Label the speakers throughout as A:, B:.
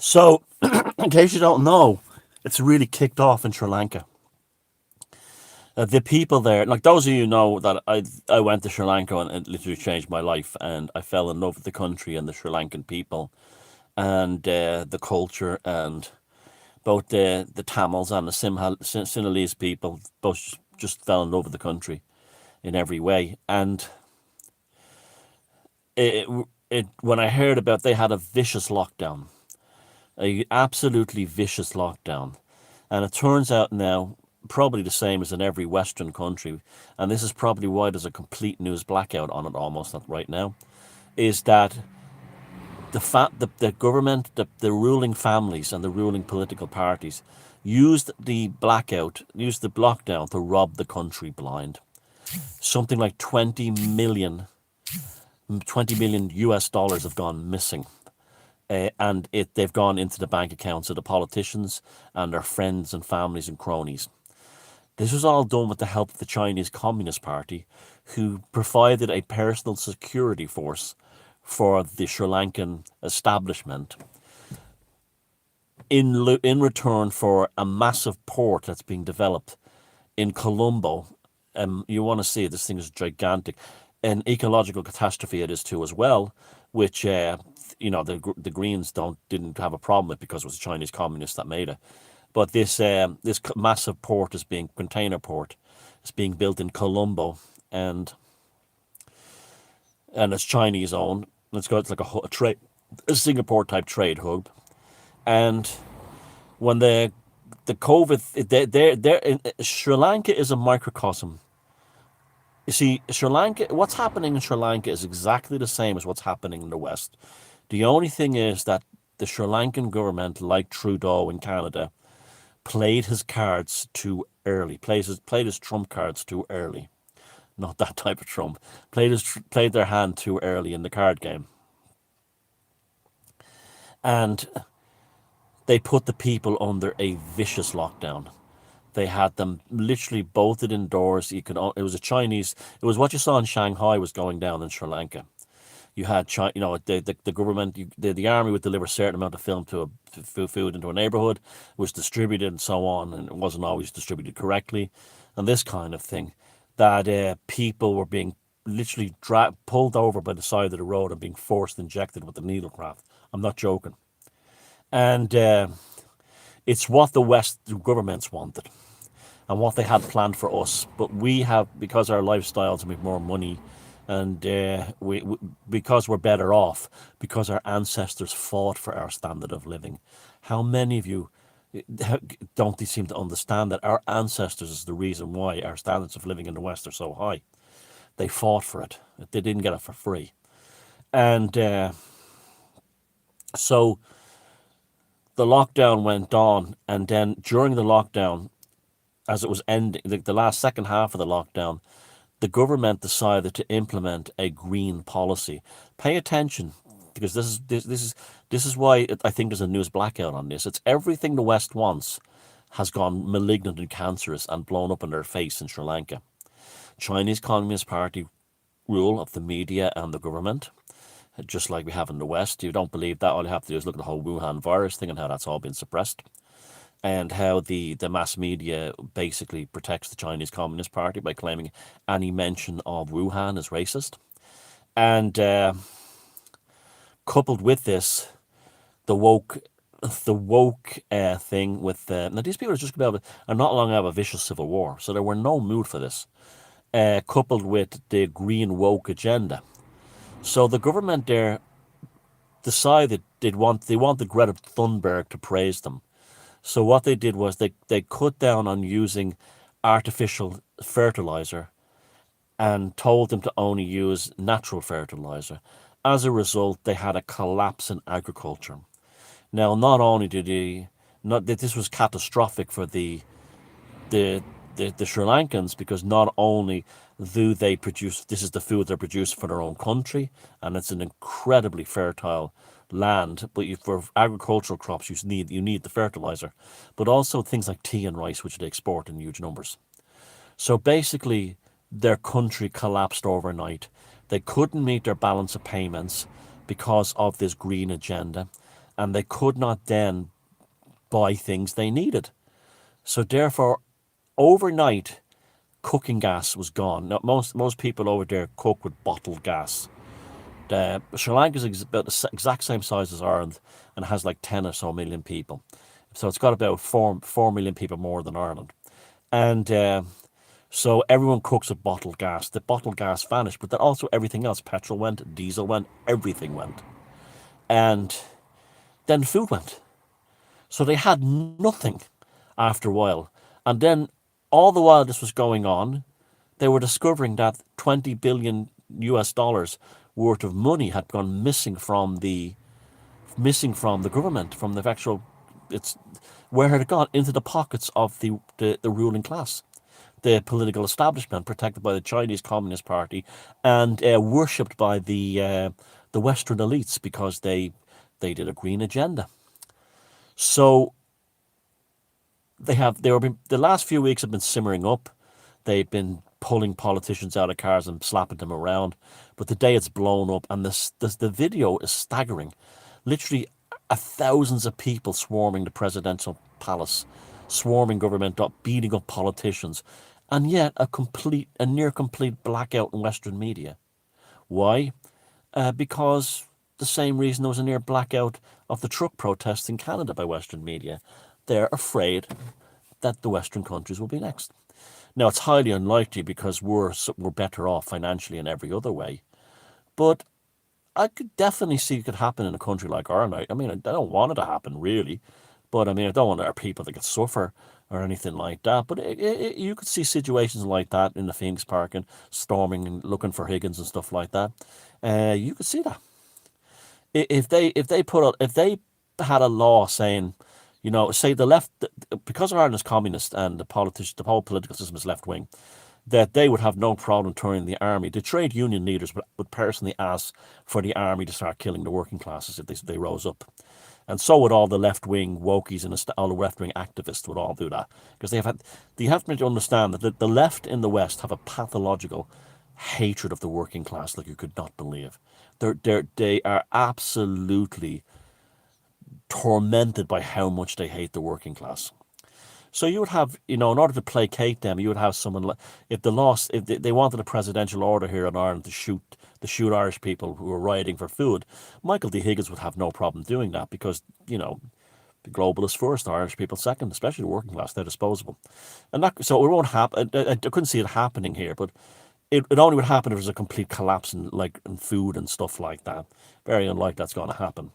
A: So, in case you don't know, it's really kicked off in Sri Lanka. The people there, like those of you know that I went to Sri Lanka and it literally changed my life, and I fell in love with the country and the Sri Lankan people and the culture, and both the Tamils and the Sinhalese people both just fell in love with the country in every way. And it, when I heard about they had a vicious lockdown, a absolutely vicious lockdown, and it turns out now probably the same as in every Western country, and this is probably why there's a complete news blackout on it almost right now, is that the government, the ruling families and the ruling political parties used the lockdown to rob the country blind. Something like 20 million US dollars have gone missing. And they've gone into the bank accounts of the politicians and their friends and families and cronies. This was all done with the help of the Chinese Communist Party, who provided a personal security force for the Sri Lankan establishment in return for a massive port that's being developed in Colombo. You want to see it, this thing is gigantic. An ecological catastrophe it is too as well, which the Greens didn't have a problem with because it was the Chinese communists that made it. But this massive port is being container port is being built in Colombo, and it's Chinese owned. It's like a Singapore type trade hub, and when the COVID, Sri Lanka is a microcosm. You see, Sri Lanka, what's happening in Sri Lanka is exactly the same as what's happening in the West. The only thing is that the Sri Lankan government, like Trudeau in Canada, played his cards too early, played his trump cards too early. Not that type of trump. Played their hand too early in the card game. And they put the people under a vicious lockdown. They had them literally bolted indoors. It was a Chinese. It was what you saw in Shanghai was going down in Sri Lanka. You had the government, the army would deliver a certain amount of food into a neighborhood, was distributed and so on, and it wasn't always distributed correctly, and this kind of thing. That people were being literally pulled over by the side of the road and being forced injected with the needlecraft. I'm not joking. And it's what the West governments wanted and what they had planned for us. But we have, because our lifestyles make more money, and because we're better off, because our ancestors fought for our standard of living. How many of you don't seem to understand that our ancestors is the reason why our standards of living in the West are so high? They fought for it. They didn't get it for free. And so the lockdown went on, and then during the lockdown, as it was ending, the last second half of the lockdown, the government decided to implement a green policy. Pay attention, because this is why I think there's a news blackout on this. It's everything the West wants has gone malignant and cancerous and blown up in their face in Sri Lanka. Chinese Communist Party rule of the media and the government, just like we have in the West. You don't believe that, all you have to do is look at the whole Wuhan virus thing and how that's all been suppressed, and how the mass media basically protects the Chinese Communist Party by claiming any mention of Wuhan is racist. And coupled with this, the woke thing with now these people are not long out of a vicious civil war, so there were no mood for this. Coupled with the green woke agenda, so the government there decided they wanted Greta Thunberg to praise them. So what they did was they cut down on using artificial fertilizer and told them to only use natural fertilizer. As a result, they had a collapse in agriculture. Now, not only did not that this was catastrophic for the Sri Lankans, because not only do they produce, this is the food they're producing for their own country, and it's an incredibly fertile land, but for agricultural crops you need the fertilizer, but also things like tea and rice, which they export in huge numbers. So basically, their country collapsed overnight. They couldn't meet their balance of payments because of this green agenda, and they could not then buy things they needed. So therefore, overnight, cooking gas was gone. Now, most people over there cook with bottled gas. Sri Lanka is about the exact same size as Ireland and has like 10 or so million people. So it's got about 4 million people more than Ireland. And so everyone cooks with bottled gas. The bottled gas vanished, but then also everything else, petrol went, diesel went, everything went. And then food went. So they had nothing after a while. And then all the while this was going on, they were discovering that 20 billion US dollars worth of money had gone missing from the government, from the actual, it's where had it gone? Into the pockets of the ruling class, the political establishment, protected by the Chinese Communist Party, and worshipped by the Western elites because they did a green agenda. So the last few weeks have been simmering up. They've been pulling politicians out of cars and slapping them around. But the day it's blown up, and the video is staggering. Literally, thousands of people swarming the presidential palace, swarming government up, beating up politicians, and yet a near complete blackout in Western media. Why? Because the same reason there was a near blackout of the truck protests in Canada by Western media. They're afraid that the Western countries will be next. Now, it's highly unlikely because we're better off financially in every other way. But I could definitely see it could happen in a country like Ireland. I mean, I don't want it to happen, really. But, I mean, I don't want our people to get suffer or anything like that. But you could see situations like that in the Phoenix Park and storming and looking for Higgins and stuff like that. You could see that. If they had a law saying, say the left, because Ireland is communist and the whole political system is left wing, that they would have no problem turning the army. The trade union leaders would personally ask for the army to start killing the working classes if they rose up. And so would all the left wing wokies and all the left wing activists would all do that. Because you have to understand that the left in the West have a pathological hatred of the working class like you could not believe. They are absolutely tormented by how much they hate the working class. So you would have, in order to placate them, you would have someone like, if they wanted a presidential order here in Ireland to shoot Irish people who were rioting for food, Michael D. Higgins would have no problem doing that because, the globalists first, Irish people second, especially the working class, they're disposable. So it won't happen. I couldn't see it happening here, but it only would happen if there's a complete collapse in food and stuff like that. Very unlikely that's going to happen.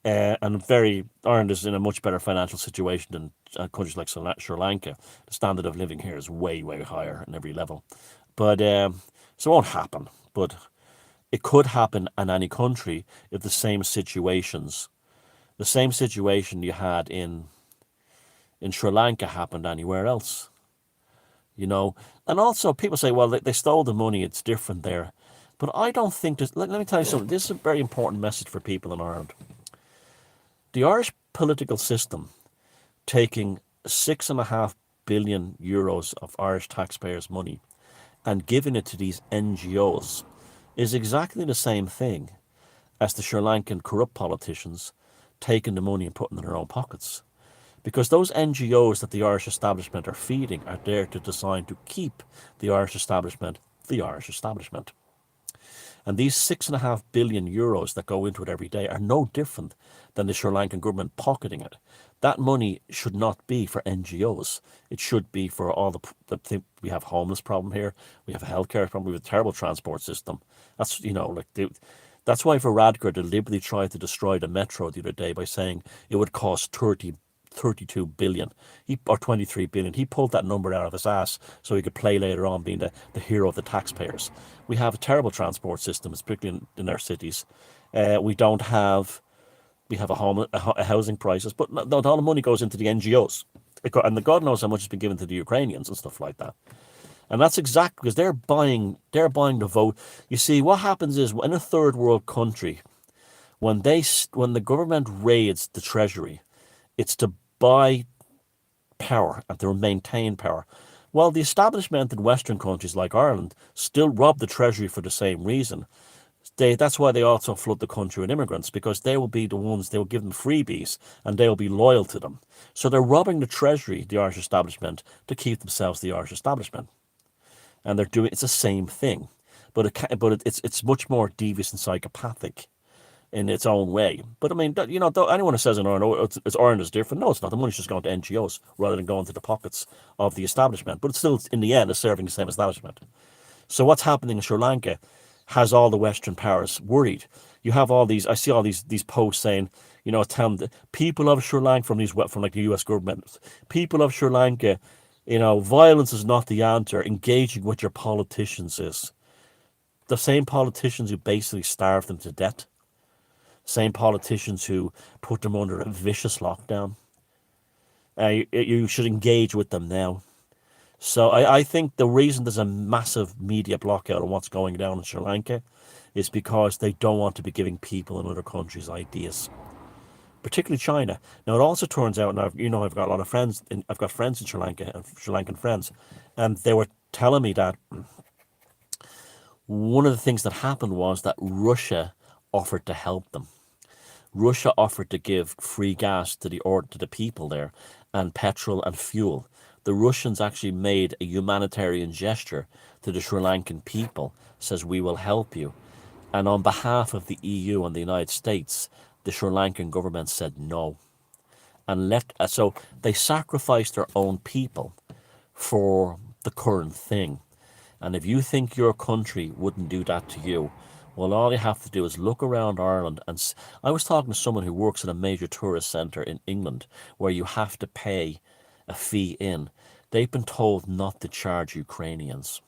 A: Ireland is in a much better financial situation than countries like Sri Lanka. The standard of living here is way, way higher in every level. But so it won't happen. But it could happen in any country if the same situation you had in Sri Lanka happened anywhere else. And also people say, well, they stole the money, it's different there. But I don't think let me tell you something. This is a very important message for people in Ireland. The Irish political system taking 6.5 billion euros of Irish taxpayers' money and giving it to these NGOs is exactly the same thing as the Sri Lankan corrupt politicians taking the money and putting it in their own pockets. Because those NGOs that the Irish establishment are feeding are there to design to keep the Irish establishment the Irish establishment. And these 6.5 billion euros that go into it every day are no different than the Sri Lankan government pocketing it. That money should not be for NGOs. It should be for all we have a homeless problem here. We have a healthcare problem. We have a terrible transport system. That's, that's why Varadkar deliberately tried to destroy the metro the other day by saying it would cost 32 billion or 23 billion. He pulled that number out of his ass so he could play later on being the hero of the taxpayers. We have a terrible transport system, particularly in our cities. We have a housing crisis, but all the money goes into the NGOs. And God knows how much has been given to the Ukrainians and stuff like that. And that's exactly because they're buying the vote. You see, what happens is in a third world country, when the government raids the treasury, it's to buy power and to maintain power. While the establishment in Western countries like Ireland still rob the treasury for the same reason. That's why they also flood the country with immigrants, because they will be the ones, they will give them freebies and they will be loyal to them. So they're robbing the treasury, the Irish establishment, to keep themselves the Irish establishment. And they're doing, it's the same thing, but it's much more devious and psychopathic in its own way. But I mean, anyone who says in Ireland, oh, Ireland is different, no, it's not. The money's just going to NGOs rather than going to the pockets of the establishment. But it's still, in the end, is serving the same establishment. So what's happening in Sri Lanka has all the Western powers worried. You have all these. I see all these posts saying, telling the people of Sri Lanka from like the U.S. government, people of Sri Lanka, violence is not the answer. Engaging with your politicians is. The same politicians who basically starved them to death. Same politicians who put them under a vicious lockdown. You should engage with them now. So I think the reason there's a massive media blockout on what's going down in Sri Lanka is because they don't want to be giving people in other countries ideas, particularly China. Now it also turns out, now I've got a lot of friends. I've got friends in Sri Lanka, and Sri Lankan friends, and they were telling me that one of the things that happened was that Russia offered to help them. Russia offered to give free gas to the people there, and petrol and fuel. The Russians actually made a humanitarian gesture to the Sri Lankan people, says we will help you. And on behalf of the EU and the United States, the Sri Lankan government said no. So they sacrificed their own people for the current thing. And if you think your country wouldn't do that to you, well, all you have to do is look around Ireland. And I was talking to someone who works in a major tourist centre in England where you have to pay a fee in. They've been told not to charge Ukrainians.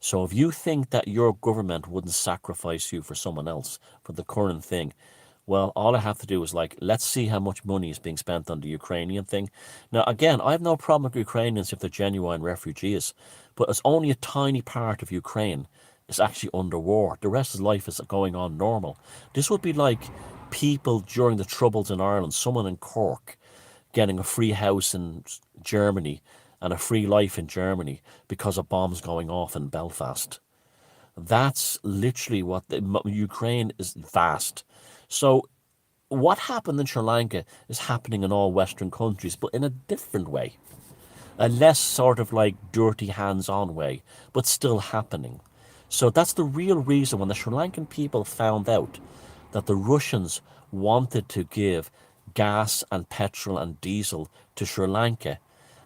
A: So if you think that your government wouldn't sacrifice you for someone else, for the current thing, well, all I have to do is let's see how much money is being spent on the Ukrainian thing. Now, again, I have no problem with Ukrainians if they're genuine refugees, but it's only a tiny part of Ukraine is actually under war. The rest of life is going on normal. This would be like people during the Troubles in Ireland, someone in Cork getting a free house in Germany and a free life in Germany because of bombs going off in Belfast. That's literally what Ukraine is vast. So what happened in Sri Lanka is happening in all Western countries, but in a different way. A less sort of like dirty hands-on way, but still happening. So that's the real reason when the Sri Lankan people found out that the Russians wanted to give gas and petrol and diesel to Sri Lanka,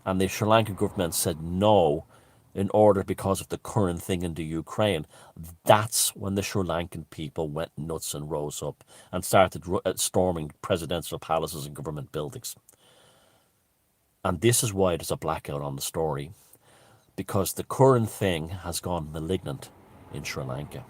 A: and the Sri Lankan government said no in order because of the current thing in the Ukraine. That's when the Sri Lankan people went nuts and rose up and started storming presidential palaces and government buildings. And this is why there's a blackout on the story, because the current thing has gone malignant in Sri Lanka.